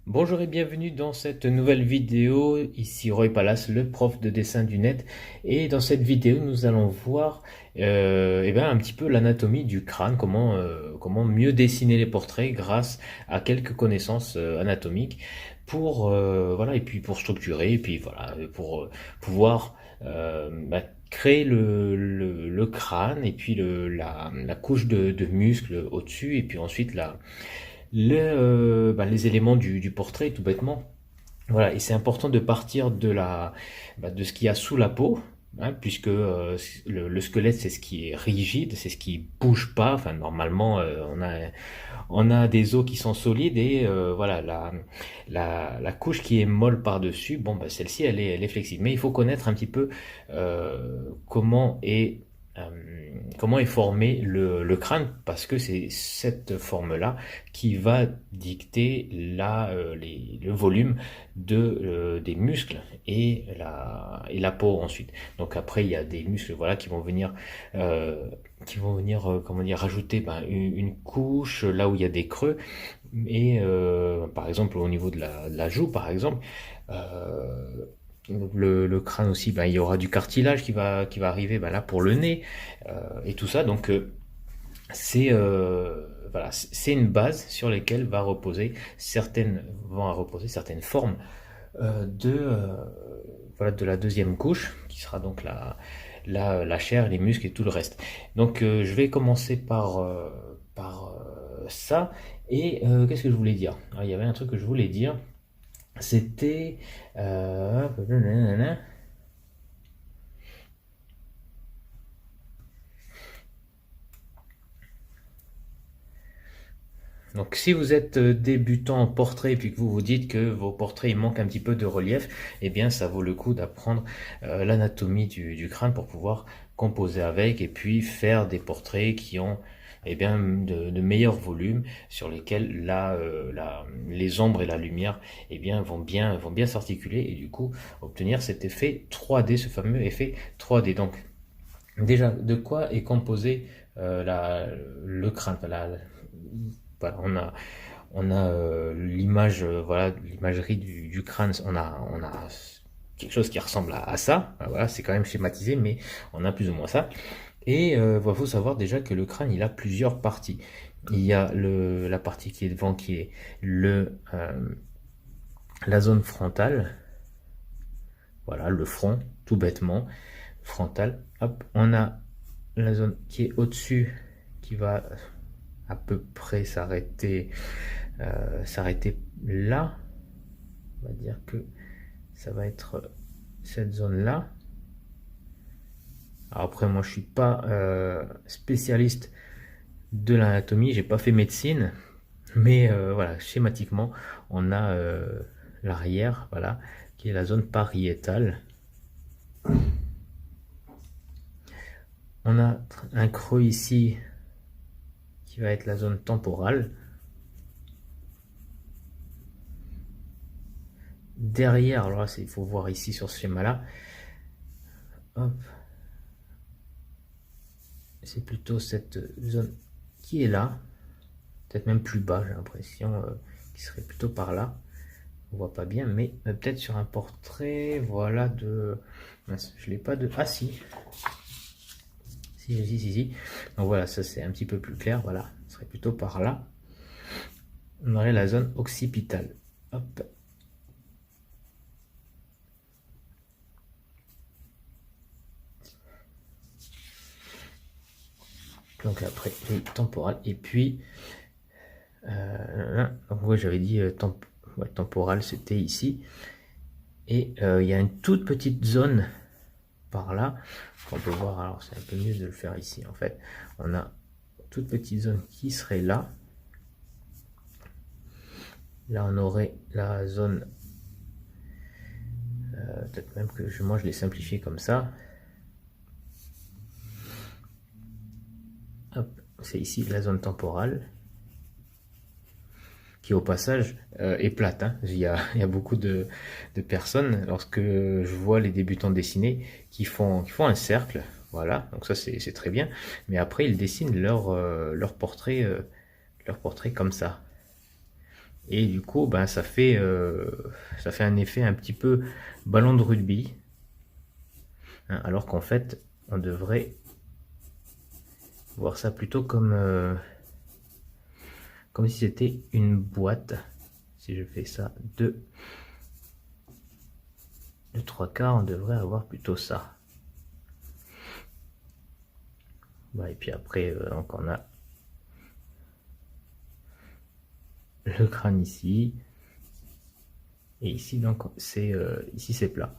Bonjour et bienvenue dans cette nouvelle vidéo. Ici Roy Palace, le prof de dessin du net. Et dans cette vidéo, nous allons voir un petit peu l'anatomie du crâne, comment mieux dessiner les portraits grâce à quelques connaissances anatomiques voilà, et puis pour structurer, et puis voilà, pour pouvoir créer le crâne, et puis la couche de muscles au-dessus, et puis ensuite les éléments du portrait, tout bêtement. Voilà, et c'est important de partir de ce qu'il y a sous la peau, hein, puisque le squelette, c'est ce qui est rigide, c'est ce qui bouge pas. Enfin, normalement, on a des os qui sont solides et voilà, la couche qui est molle par-dessus, bon, bah, celle-ci, elle est flexible. Mais il faut connaître un petit peu comment euh, comment est formé le crâne, parce que c'est cette forme-là qui va dicter le volume des muscles et la peau ensuite. Donc après, il y a des muscles voilà, qui vont venir comment dire, rajouter une couche là où il y a des creux. Et par exemple, au niveau de la joue, par exemple, euh, le crâne aussi, il y aura du cartilage qui va arriver là pour le nez et tout ça. Donc c'est une base sur laquelle vont reposer certaines formes voilà, de la deuxième couche, qui sera donc la chair, les muscles et tout le reste. Donc je vais commencer par ça. Et qu'est-ce que je voulais dire? Ah, il y avait un truc que je voulais dire. C'était... Donc si vous êtes débutant en portrait et puis que vous vous dites que vos portraits il manquent un petit peu de relief, eh bien ça vaut le coup d'apprendre l'anatomie du crâne pour pouvoir composer avec et puis faire des portraits qui ont de meilleurs volumes sur lesquels les ombres et la lumière vont bien s'articuler et du coup obtenir cet effet 3D, ce fameux effet 3D. Donc déjà, de quoi est composé le crâne? Voilà, on a l'image, voilà, l'imagerie du crâne. On a quelque chose qui ressemble à ça. Voilà, c'est quand même schématisé, mais on a plus ou moins ça. Et il faut savoir déjà que le crâne, il a plusieurs parties. Il y a la partie qui est devant, qui est la zone frontale. Voilà, le front, tout bêtement, frontal. Hop, on a la zone qui est au-dessus, qui va à peu près s'arrêter là. On va dire que ça va être cette zone là. Alors après, moi je suis pas spécialiste de l'anatomie, j'ai pas fait médecine, mais voilà, schématiquement on a l'arrière, voilà, qui est la zone pariétale. On a un creux ici qui va être la zone temporale. Derrière, alors là, il faut voir ici sur ce schéma-là, c'est plutôt cette zone qui est là, peut-être même plus bas, j'ai l'impression, qui serait plutôt par là. On voit pas bien, mais peut-être sur un portrait, voilà, je l'ai pas de... Ah si, si. Donc voilà, ça c'est un petit peu plus clair, voilà, ce serait plutôt par là. On aurait la zone occipitale. Hop. Donc après, les temporales. Et puis, donc ouais, j'avais dit temporale, c'était ici. Et il y a une toute petite zone par là qu'on peut voir. Alors c'est un peu mieux de le faire ici en fait. On a une toute petite zone qui serait là. Là on aurait la zone, peut-être même que moi je l'ai simplifié comme ça. Hop, c'est ici la zone temporale, qui au passage est plate. Hein. Il y a beaucoup de personnes, lorsque je vois les débutants dessiner, qui font un cercle, voilà, donc ça c'est très bien, mais après ils dessinent leur portrait comme ça. Et du coup, ben, ça fait un effet un petit peu ballon de rugby, hein, alors qu'en fait, on devrait voir ça plutôt comme si c'était une boîte. Si je fais ça de 3/4, on devrait avoir plutôt ça. Bah, et puis après, donc on a le crâne ici. Et ici, donc, ici c'est plat.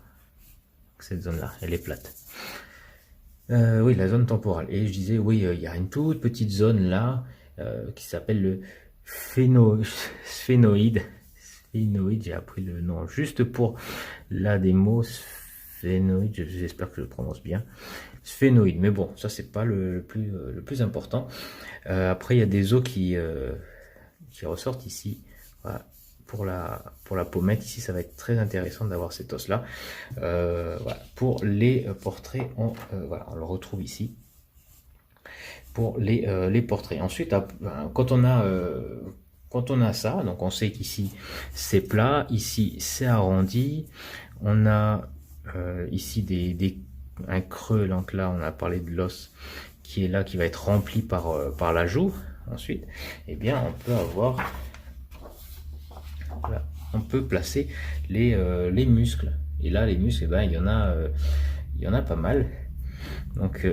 Cette zone-là, elle est plate. Oui, la zone temporale. Et je disais, oui, il y a une toute petite zone là qui s'appelle le sphénoïde. Sphénoïde, j'ai appris le nom juste pour la démo. Sphénoïde, j'espère que je le prononce bien. Sphénoïde, mais bon, ça c'est pas le plus important. Après, il y a des os qui ressortent ici. Voilà. Pour la pommette, ici, ça va être très intéressant d'avoir cet os-là. Voilà. Pour les portraits, voilà, on le retrouve ici. Pour les portraits. Ensuite, quand on a ça, donc on sait qu'ici c'est plat, ici c'est arrondi. On a ici un creux, donc là on a parlé de l'os qui est là, qui va être rempli par la joue. Ensuite, eh bien, on peut avoir, voilà, on peut placer les muscles. Et là, les muscles, eh ben, il y en a pas mal. Donc,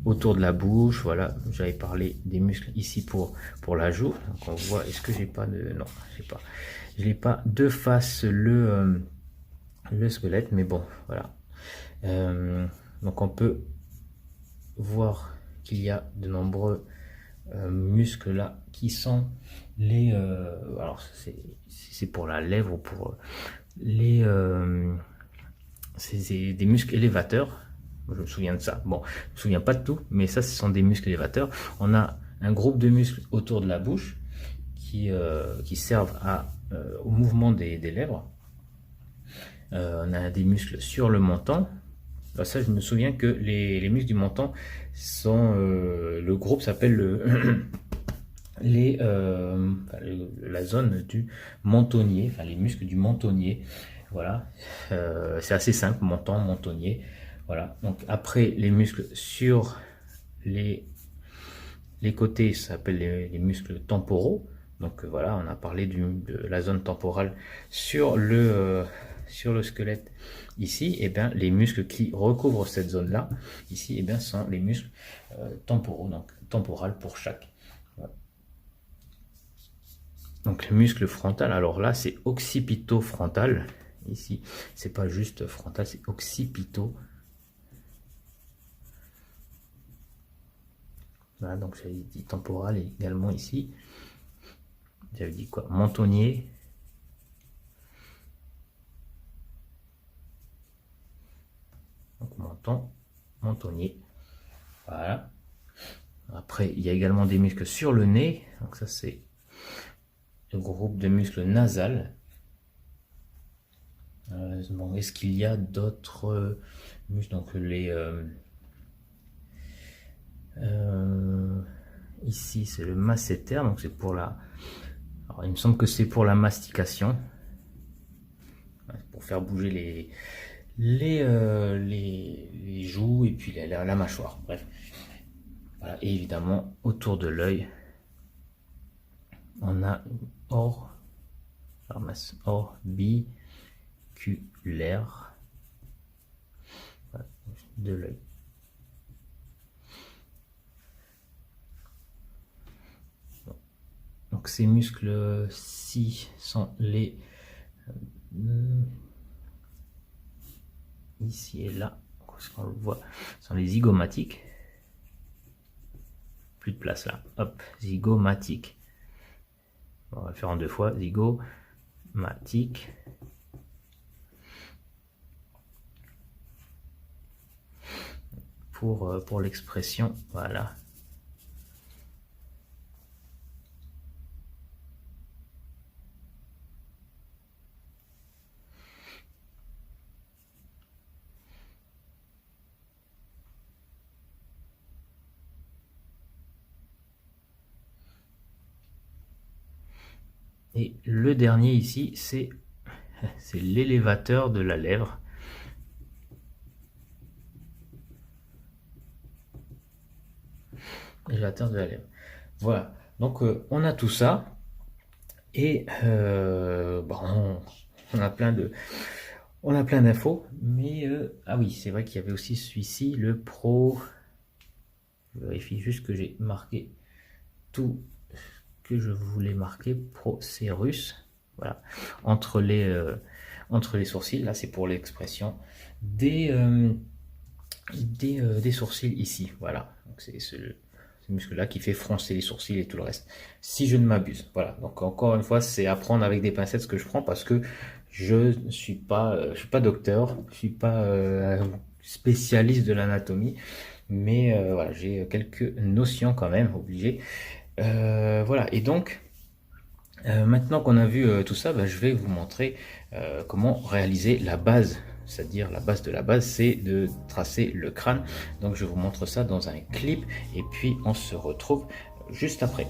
autour de la bouche, voilà, j'avais parlé des muscles ici pour la joue. Donc, on voit, est-ce que j'ai pas de... Non, je n'ai pas de face le squelette, mais bon, voilà. Donc, on peut voir qu'il y a de nombreux muscles là qui sont alors c'est pour la lèvre ou pour les c'est des muscles élévateurs. Je me souviens de ça. Bon, je me souviens pas de tout, mais ça, ce sont des muscles élévateurs. On a un groupe de muscles autour de la bouche qui servent au mouvement des lèvres. On a des muscles sur le menton. Alors ça, je me souviens que les muscles du menton sont... le groupe s'appelle la zone du mentonnier, enfin les muscles du mentonnier. Voilà, c'est assez simple, menton, mentonnier. Voilà, donc après les muscles sur les côtés, ça s'appelle les muscles temporaux. Donc voilà, on a parlé de la zone temporale sur le squelette ici. Et bien les muscles qui recouvrent cette zone là ici, et bien sont les muscles temporaux, donc temporal pour chaque. Voilà. Donc le muscle frontal, alors là c'est occipito-frontal. Ici, c'est pas juste frontal, c'est occipito. Voilà, donc j'avais dit temporal également ici. J'avais dit quoi? Mentonnier. Donc menton, mentonnier. Voilà. Après, il y a également des muscles sur le nez. Donc ça, c'est le groupe de muscles nasal. Bon, est-ce qu'il y a d'autres muscles? Donc ici, c'est le masséter. Donc c'est pour la... Alors, il me semble que c'est pour la mastication. Pour faire bouger les joues et puis la mâchoire. Bref. Voilà. Et évidemment, autour de l'œil, on a une orbiculaire de l'œil. Donc ces muscles-ci sont ici et là, on le voit, sont les zygomatiques. Plus de place là. Hop, zygomatique. On va faire en 2 fois. Zygomatique. Pour l'expression, voilà. Et le dernier ici, c'est l'élévateur de la lèvre. L'élévateur de la lèvre. Voilà. Donc on a tout ça. Et bon, on a plein de, on a plein d'infos. Mais ah oui, c'est vrai qu'il y avait aussi celui-ci, le Pro. Je vérifie juste que j'ai marqué tout que je voulais marquer. Procerus. Voilà. Entre les sourcils, là c'est pour l'expression des sourcils ici. Voilà. Donc c'est ce muscle-là qui fait froncer les sourcils et tout le reste. Si je ne m'abuse. Voilà. Donc encore une fois, c'est à prendre avec des pincettes ce que je prends parce que je ne suis pas docteur, je suis pas spécialiste de l'anatomie, mais voilà, j'ai quelques notions quand même, obligé. Voilà. Et donc, maintenant qu'on a vu tout ça, bah, je vais vous montrer comment réaliser la base. C'est-à-dire la base de la base, c'est de tracer le crâne. Donc je vous montre ça dans un clip et puis on se retrouve juste après.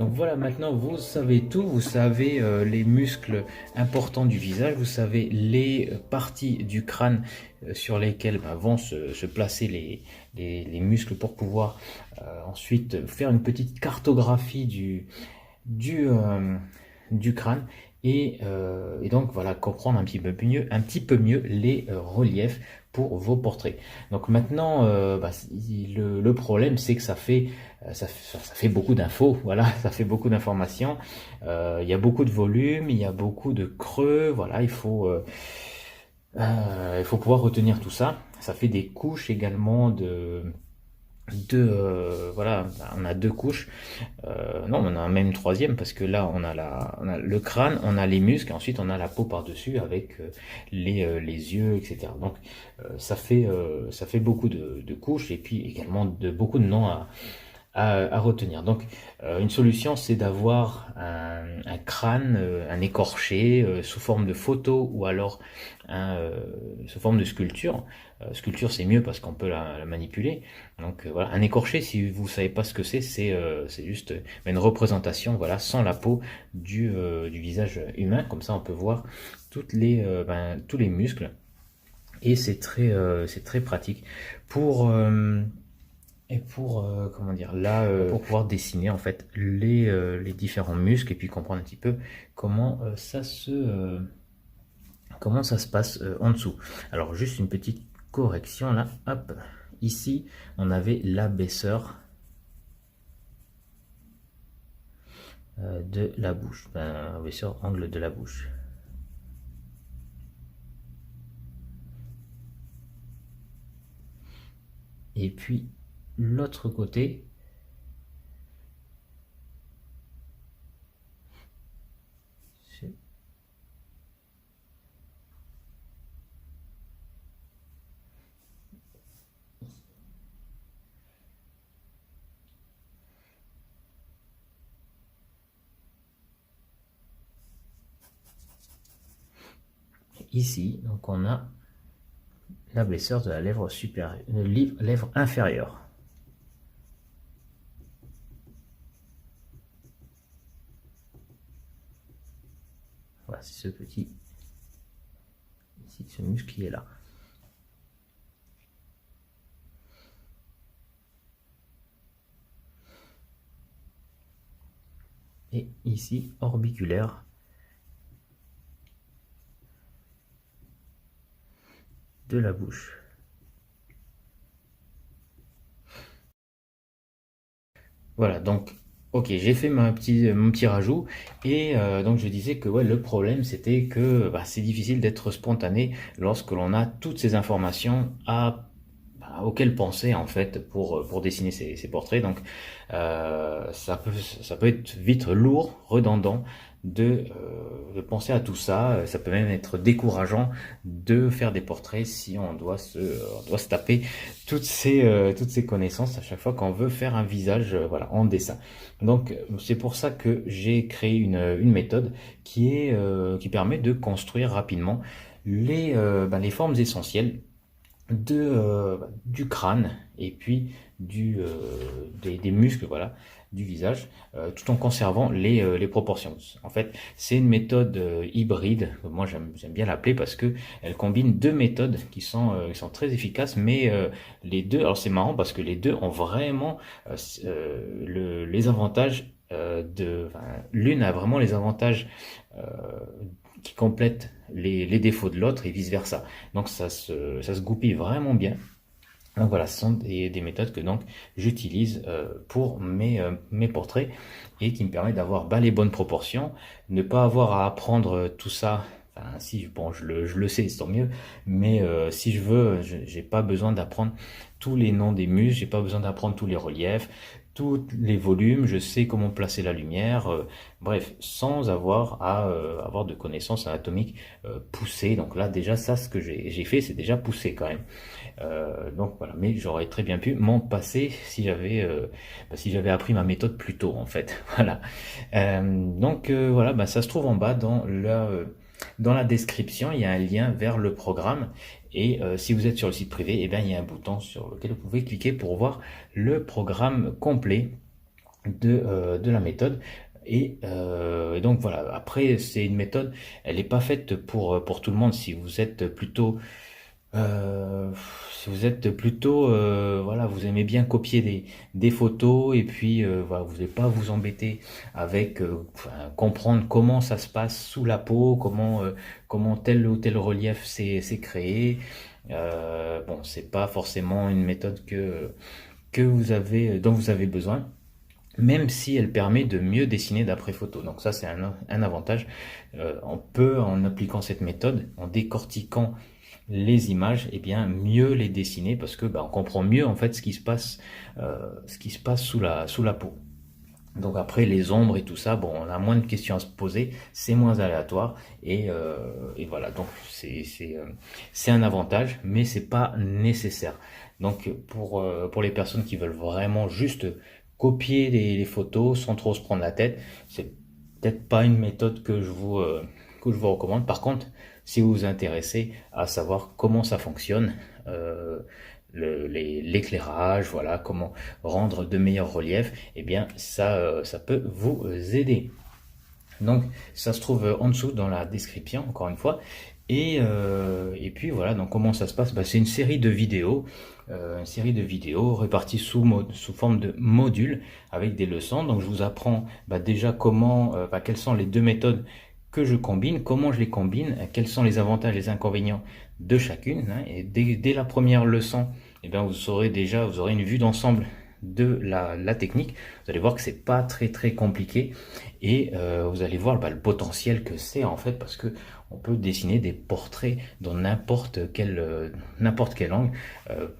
Donc voilà, maintenant vous savez tout, vous savez les muscles importants du visage, vous savez les parties du crâne sur lesquelles vont se placer les muscles pour pouvoir ensuite faire une petite cartographie du, euh, du crâne et donc voilà, comprendre un petit peu mieux les reliefs pour vos portraits. Donc maintenant, le problème c'est que ça fait beaucoup d'infos, voilà, ça fait beaucoup d'informations. Il y a beaucoup de volume, il y a beaucoup de creux, voilà, il faut pouvoir retenir tout ça. Ça fait des couches également voilà, on a deux couches. Non, on a même une troisième parce que là, on a le crâne, on a les muscles, et ensuite on a la peau par-dessus avec les yeux, etc. Donc ça fait beaucoup de couches et puis également beaucoup de noms à retenir. Donc, une solution, c'est d'avoir un crâne, un écorché sous forme de photo ou alors sous forme de sculpture. Sculpture, c'est mieux parce qu'on peut la manipuler. Donc voilà, un écorché, si vous savez pas ce que c'est juste une représentation, voilà, sans la peau du visage humain. Comme ça, on peut voir tous les muscles et c'est très pratique pour comment dire, là, pour pouvoir dessiner en fait les différents muscles et puis comprendre un petit peu comment ça se passe en dessous. Alors juste une petite correction là, hop, ici on avait l'abaisseur de la bouche, abaisseur angle de la bouche. Et puis l'autre côté, ici, donc on a l'abaisseur de la lèvre supérieure, lèvre inférieure. Voilà, c'est ce petit, ici, ce muscle qui est là. Et ici, orbiculaire de la bouche. Voilà, donc, ok, j'ai fait mon petit rajout, et donc je disais que ouais, le problème c'était que c'est difficile d'être spontané lorsque l'on a toutes ces informations auxquelles penser en fait pour dessiner ces portraits. Donc ça peut être vite lourd, redondant de penser à tout ça. Ça peut même être décourageant de faire des portraits si on doit se taper toutes ces connaissances à chaque fois qu'on veut faire un visage voilà, en dessin. Donc c'est pour ça que j'ai créé une méthode qui permet de construire rapidement les formes essentielles du crâne et puis des muscles voilà, du visage, tout en conservant les proportions. En fait, c'est une méthode hybride, moi j'aime bien l'appeler parce que elle combine deux méthodes qui sont très efficaces, mais les deux, alors c'est marrant parce que les deux ont vraiment les avantages l'une a vraiment les avantages euh, qui complètent les défauts de l'autre et vice versa. Donc ça se goupille vraiment bien. Donc voilà, ce sont des méthodes que donc j'utilise pour mes portraits et qui me permettent d'avoir les bonnes proportions, ne pas avoir à apprendre tout ça. Enfin, si bon, je le sais, c'est tant mieux. Mais si je veux, j'ai pas besoin d'apprendre tous les noms des muscles, j'ai pas besoin d'apprendre tous les reliefs, tous les volumes. Je sais comment placer la lumière. Bref, sans avoir à avoir de connaissances anatomiques poussées. Donc là, déjà ça, ce que j'ai fait, c'est déjà poussé quand même. Donc voilà, mais j'aurais très bien pu m'en passer si j'avais appris ma méthode plus tôt en fait. Voilà. Donc voilà, ça se trouve en bas dans la description, il y a un lien vers le programme. Et si vous êtes sur le site privé, eh bien, il y a un bouton sur lequel vous pouvez cliquer pour voir le programme complet de la méthode. Et donc voilà, après c'est une méthode, elle n'est pas faite pour tout le monde. Euh, Si vous êtes plutôt, voilà, vous aimez bien copier des photos et puis voilà, vous n'allez pas vous embêter avec enfin, comprendre comment ça se passe sous la peau, comment tel ou tel relief s'est créé. Bon, c'est pas forcément une méthode dont vous avez besoin, même si elle permet de mieux dessiner d'après photo. Donc ça, c'est un avantage. On peut, en appliquant cette méthode, en décortiquant les images, et bien mieux les dessiner parce que on comprend mieux en fait ce qui se passe sous la peau. Donc après les ombres et tout ça, bon, on a moins de questions à se poser, c'est moins aléatoire et voilà. Donc c'est un avantage, mais c'est pas nécessaire. Donc pour les personnes qui veulent vraiment juste copier les photos sans trop se prendre la tête, c'est peut-être pas une méthode que je vous recommande. Par contre, si vous vous intéressez à savoir comment ça fonctionne, euh, l'éclairage, voilà, comment rendre de meilleurs reliefs, eh bien ça peut vous aider. Donc ça se trouve en dessous dans la description, encore une fois. Et puis voilà, donc comment ça se passe? C'est une série de vidéos réparties sous forme de modules avec des leçons. Donc je vous apprends déjà quelles sont les deux méthodes que je combine, comment je les combine, quels sont les avantages et les inconvénients de chacune, hein. Et dès la première leçon, eh bien, vous aurez une vue d'ensemble de la technique. Vous allez voir que c'est pas très compliqué et vous allez voir le potentiel que c'est en fait parce que on peut dessiner des portraits dans n'importe quel angle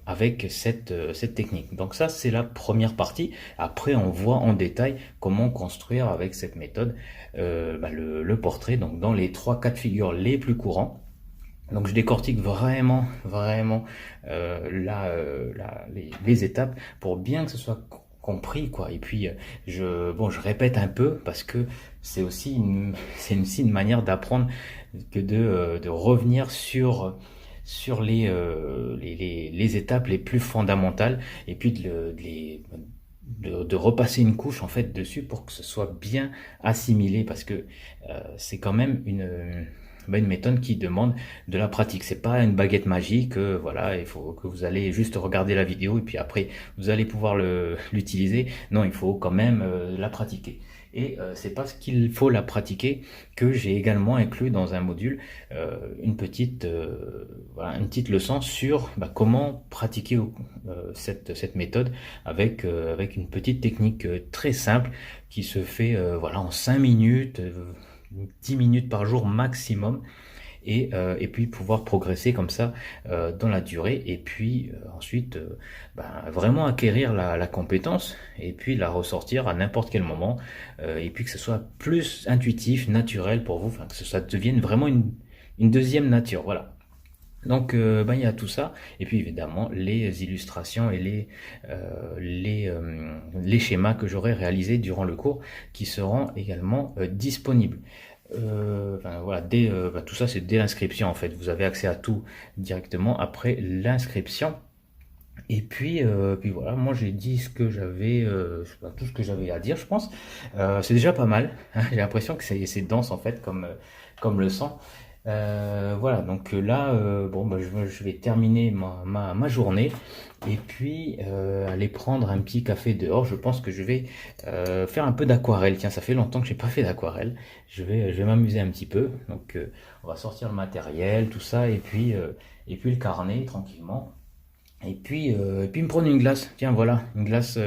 avec cette technique. Donc ça c'est la première partie. Après on voit en détail comment construire avec cette méthode le portrait, donc dans les trois cas de figure les plus courants. Donc je décortique vraiment les étapes pour bien que ce soit compris quoi. Et puis je répète un peu parce que c'est aussi une manière d'apprendre que de revenir sur les étapes les plus fondamentales et puis de repasser une couche en fait dessus pour que ce soit bien assimilé parce que c'est quand même une méthode qui demande de la pratique. C'est pas une baguette magique, voilà, il faut que vous allez juste regarder la vidéo et puis après vous allez pouvoir l'utiliser. Non, il faut quand même la pratiquer. Et c'est parce qu'il faut la pratiquer que j'ai également inclus dans un module une petite leçon sur comment pratiquer cette méthode avec une petite technique très simple qui se fait en 5 minutes, 10 minutes par jour maximum et puis pouvoir progresser comme ça dans la durée et puis ensuite vraiment acquérir la compétence et puis la ressortir à n'importe quel moment et puis que ce soit plus intuitif, naturel pour vous, enfin, que ça devienne vraiment une deuxième nature, voilà. Donc il y a tout ça et puis évidemment les illustrations et les schémas que j'aurai réalisés durant le cours qui seront également disponibles. Voilà, tout ça c'est dès l'inscription en fait. Vous avez accès à tout directement après l'inscription. Et puis voilà, moi j'ai dit ce que j'avais, tout ce que j'avais à dire, je pense. C'est déjà pas mal, hein. J'ai l'impression que c'est dense en fait comme leçon. Voilà, donc là, je vais terminer ma journée et puis aller prendre un petit café dehors. Je pense que je vais faire un peu d'aquarelle. Tiens, ça fait longtemps que j'ai pas fait d'aquarelle. Je vais m'amuser un petit peu. Donc, on va sortir le matériel, tout ça, et puis le carnet tranquillement. Et puis me prendre une glace. Tiens, voilà, une glace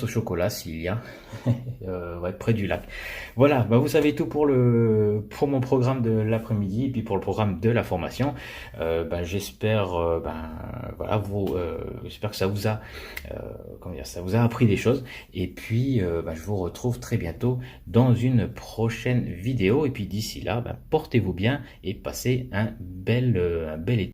au chocolat s'il y a, ouais, près du lac. Voilà, vous savez tout pour mon programme de l'après-midi et puis pour le programme de la formation. J'espère, j'espère que ça vous a, ça vous a appris des choses. Et puis, je vous retrouve très bientôt dans une prochaine vidéo. Et puis d'ici là, portez-vous bien et passez un bel été.